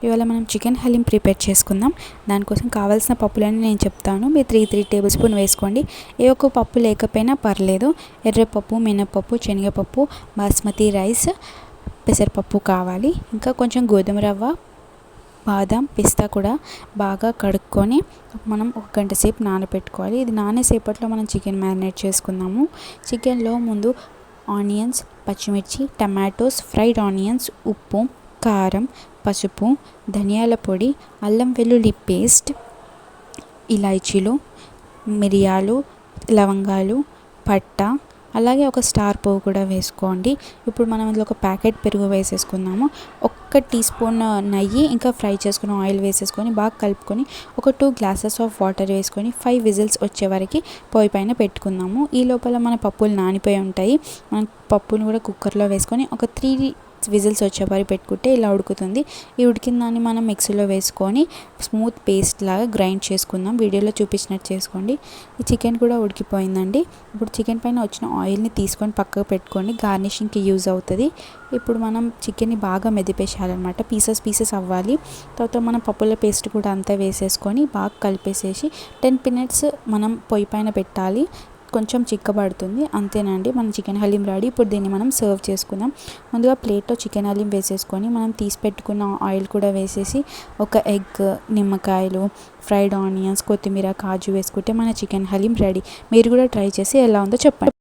ఇవాళ మనం chicken haleem prepare చేసుకుందాం. దానికోసం కావాల్సిన పప్పులన్నీ నేను చెప్తాను. మీరు 3 టేబుల్ స్పూన్ వేసుకోండి. ఏ ఒక్క పప్పు లేకపోయినా పర్లేదు. ఎర్రపప్పు, మినపప్పు, శనగపప్పు, బాస్మతి రైస్, పెసరపప్పు కావాలి. ఇంకా కొంచెం గోధుమ రవ్వ, బాదం, పిస్తా కూడా బాగా కడుక్కొని మనం 1 గంట సేపు నానబెట్టుకోవాలి. ఇది నానేసేపట్లో మనం చికెన్ మ్యారినేట్ చేసుకుందాము. చికెన్లో ముందు ఆనియన్స్, పచ్చిమిర్చి, టమాటోస్, ఫ్రైడ్ ఆనియన్స్, ఉప్పు, కారం, పసుపు, ధనియాల పొడి, అల్లం వెల్లుల్లి పేస్ట్, ఇలాచీలు, మిరియాలు, లవంగాలు, పట్ట, అలాగే ఒక స్టార్ పువ్వు కూడా వేసుకోండి. ఇప్పుడు మనం ఇందులో ఒక ప్యాకెట్ పెరుగు వేసేసుకుందాము. 1 టీ స్పూన్ నెయ్యి, ఇంకా ఫ్రై చేసుకున్న ఆయిల్ వేసేసుకొని బాగా కలుపుకొని ఒక 2 గ్లాసెస్ ఆఫ్ వాటర్ వేసుకొని 5 విజిల్స్ వచ్చే వరకు పొయ్యి పైన పెట్టుకుందాము. ఈ లోపల మన పప్పులు నానిపోయి ఉంటాయి. మనం పప్పును కూడా కుక్కర్లో వేసుకొని ఒక 3 విజిల్స్ వచ్చే వరకు పెట్టుకుంటే ఇలా ఉడుకుతుంది. ఈ ఉడికిన దాన్ని మనం మిక్సీలో వేసుకొని స్మూత్ పేస్ట్ లాగా గ్రైండ్ చేసుకుందాం. వీడియోలో చూపించినట్టు చేసుకోండి. ఈ చికెన్ కూడా ఉడికిపోయిందండి. ఇప్పుడు చికెన్ పైన వచ్చిన ఆయిల్ని తీసుకొని పక్కకు పెట్టుకోండి. గార్నిషింగ్కి యూజ్ అవుతుంది. ఇప్పుడు మనం చికెన్ని బాగా మెదిపేసేయాలన్నమాట. పీసెస్ అవ్వాలి. తర్వాత మనం పప్పుల పేస్ట్ కూడా అంతా వేసేసుకొని బాగా కలిపేసేసి 10 మినిట్స్ మనం పొయ్యి పైన పెట్టాలి. కొంచెం చిక్కబడుతుంది. అంతేనండి, మన చికెన్ హలీం రెడీ. ఇప్పుడు దీన్ని మనం సర్వ్ చేసుకుందాం. ముందుగా ప్లేట్లో చికెన్ హలీం వేసేసుకొని మనం తీసి పెట్టుకున్న ఆయిల్ కూడా వేసేసి ఒక ఎగ్, నిమ్మకాయలు, ఫ్రైడ్ ఆనియన్స్, కొత్తిమీర, కాజు వేసుకుంటే మన చికెన్ హలీం రెడీ. మీరు కూడా ట్రై చేసి ఎలా ఉందో చెప్పండి.